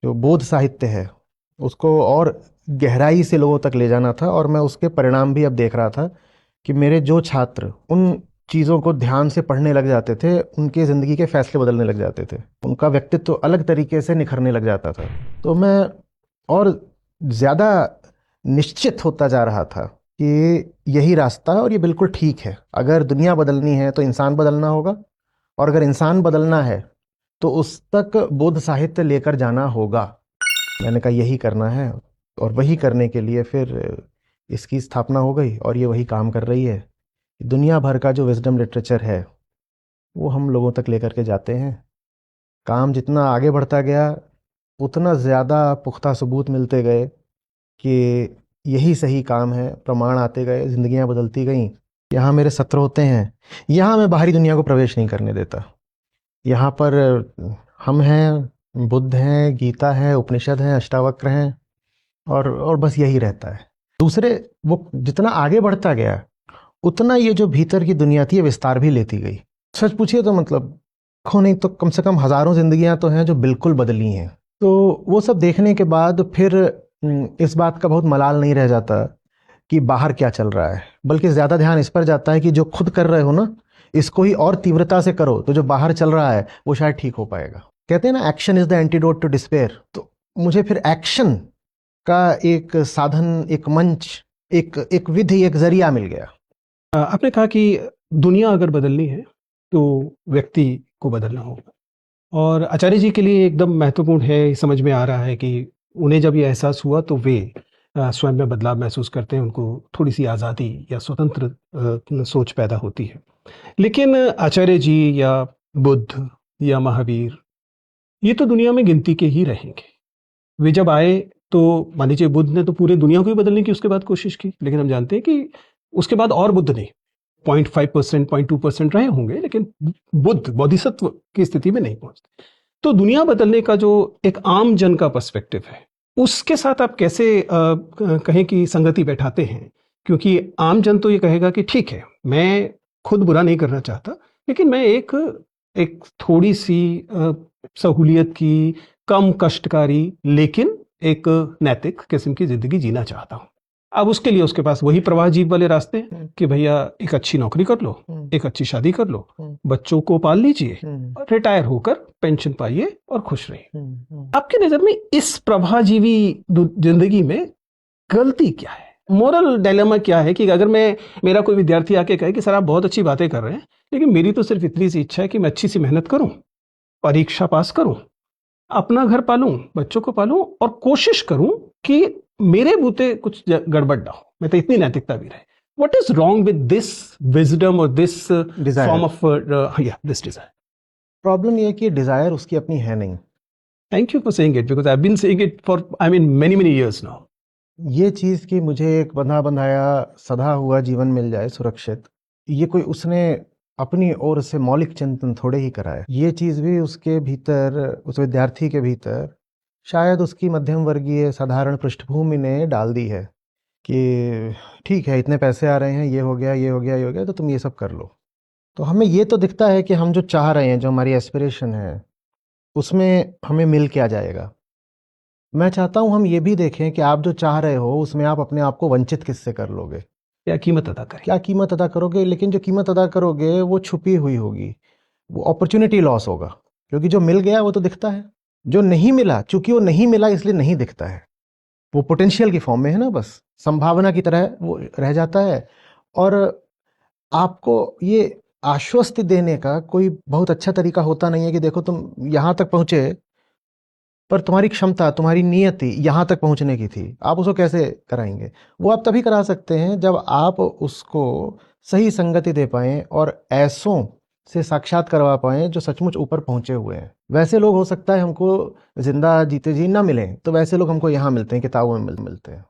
जो बोध साहित्य है उसको और गहराई से लोगों तक ले जाना था, और मैं उसके परिणाम भी अब देख रहा था कि मेरे जो छात्र उन चीज़ों को ध्यान से पढ़ने लग जाते थे, उनकी ज़िंदगी के फैसले बदलने लग जाते थे, उनका व्यक्तित्व अलग तरीके से निखरने लग जाता था। तो मैं और ज़्यादा निश्चित होता जा रहा था कि यही रास्ता है और ये बिल्कुल ठीक है। अगर दुनिया बदलनी है तो इंसान बदलना होगा, और अगर इंसान बदलना है तो उस तक बोध साहित्य लेकर जाना होगा। मैंने कहा यही करना है, और वही करने के लिए फिर इसकी स्थापना हो गई, और ये वही काम कर रही है। दुनिया भर का जो विजडम लिटरेचर है वो हम लोगों तक लेकर के जाते हैं। काम जितना आगे बढ़ता गया उतना ज़्यादा पुख्ता सबूत मिलते गए कि यही सही काम है, प्रमाण आते गए, ज़िंदगियां बदलती गईं। यहाँ मेरे सत्र होते हैं, यहाँ मैं बाहरी दुनिया को प्रवेश नहीं करने देता। यहाँ पर हम हैं, बुद्ध हैं, गीता है, उपनिषद हैं, अष्टावक्र हैं, और बस यही रहता है। दूसरे, वो जितना आगे बढ़ता गया उतना ये जो भीतर की दुनिया थी ये विस्तार भी लेती गई। सच पूछिए तो मतलब लाखों नहीं तो कम से कम हजारों जिंदगियां तो हैं जो बिल्कुल बदली हैं। तो वो सब देखने के बाद फिर इस बात का बहुत मलाल नहीं रह जाता कि बाहर क्या चल रहा है, बल्कि ज्यादा ध्यान इस पर जाता है कि जो खुद कर रहे हो ना, इसको ही और तीव्रता से करो तो जो बाहर चल रहा है वो शायद ठीक हो पाएगा। कहते हैं ना, action is the antidote to despair. तो मुझे फिर एक्शन का एक साधन, एक मंच, एक विधि, एक जरिया मिल गया। आपने कहा कि दुनिया अगर बदलनी है तो व्यक्ति को बदलना होगा, और आचार्य जी के लिए एकदम महत्वपूर्ण है, समझ में आ रहा है कि उन्हें जब ये एहसास हुआ तो वे स्वयं में बदलाव महसूस करते हैं, उनको थोड़ी सी आज़ादी या स्वतंत्र सोच पैदा होती है। लेकिन आचार्य जी या बुद्ध या महावीर, ये तो दुनिया में गिनती के ही रहेंगे। वे जब आए तो मान लीजिए बुद्ध ने तो पूरे दुनिया को ही बदलने की उसके बाद कोशिश की, लेकिन हम जानते हैं कि उसके बाद और बुद्ध ने 0.5%, 0.2% रहे होंगे, लेकिन बुद्ध बोधिसत्व की स्थिति में नहीं पहुंचते। तो दुनिया बदलने का जो एक आम जन का पर्सपेक्टिव है, उसके साथ आप कैसे कहें कि संगति बैठाते हैं? क्योंकि आम जन तो ये कहेगा कि ठीक है, मैं खुद बुरा नहीं करना चाहता, लेकिन मैं एक एक थोड़ी सी सहूलियत की, कम कष्टकारी लेकिन एक नैतिक किस्म की जिंदगी जीना चाहता हूं। अब उसके लिए उसके पास वही प्रवाह जीव वाले रास्ते हैं कि भैया एक अच्छी नौकरी कर लो, एक अच्छी शादी कर लो, बच्चों को पाल लीजिए, और रिटायर होकर पेंशन पाइए और खुश रहिए। आपकी नजर में इस प्रभाजीवी जिंदगी में गलती क्या है? मोरल डायलेमा क्या है कि अगर मेरा कोई विद्यार्थी आके कहे कि सर आप बहुत अच्छी बातें कर रहे हैं, लेकिन मेरी तो सिर्फ इतनी सी इच्छा है कि मैं अच्छी सी मेहनत करूं, परीक्षा पास करूं, अपना घर पालूं, बच्चों को पालूं, और कोशिश करूं कि मेरे बूते कुछ गड़बड़ ना हो, मैं तो इतनी नैतिकता भी रहे। What is wrong with this wisdom or this Desire. form of this desire? Problem ये है कि डिजायर उसकी अपनी है नहीं। Thank you for saying it, because I've been saying it for many years now. ये चीज कि मुझे एक बंधा बंधाया सधा हुआ जीवन मिल जाए सुरक्षित, ये कोई उसने अपनी ओर से मौलिक चिंतन थोड़े ही करा है। ये चीज भी उसके भीतर, उस विद्यार्थी के भीतर शायद उसकी मध्यम वर्गीय साधारण पृष्ठभूमि ने डाल दी है कि ठीक है, इतने पैसे आ रहे हैं, ये हो गया, ये हो गया, ये हो गया, तो तुम ये सब कर लो। तो हमें ये तो दिखता है कि हम जो चाह रहे हैं, जो हमारी एस्पिरेशन है, उसमें हमें मिल क्या जाएगा। मैं चाहता हूं हम ये भी देखें कि आप जो चाह रहे हो उसमें आप अपने आप को वंचित किससे कर लोगे, क्या कीमत अदा करें? क्या कीमत अदा करोगे। लेकिन जो कीमत अदा करोगे वो छुपी हुई होगी, वो अपॉर्चुनिटी लॉस होगा। क्योंकि जो मिल गया वो तो दिखता है, जो नहीं मिला, चूंकि वो नहीं मिला इसलिए नहीं दिखता है, वो पोटेंशियल की फॉर्म में है ना, बस संभावना की तरह वो रह जाता है। और आपको ये आश्वस्ति देने का कोई बहुत अच्छा तरीका होता नहीं है कि देखो तुम यहां तक पहुंचे, पर तुम्हारी क्षमता, तुम्हारी नियति यहां तक पहुंचने की थी, आप उसको कैसे कराएंगे। वो आप तभी करा सकते हैं जब आप उसको सही संगति दे पाएं और ऐसों से साक्षात करवा पाएं जो सचमुच ऊपर पहुंचे हुए हैं। वैसे लोग हो सकता है हमको जिंदा जीते जी ना मिलें, तो वैसे लोग हमको यहाँ मिलते हैं, किताबों में मिलते हैं।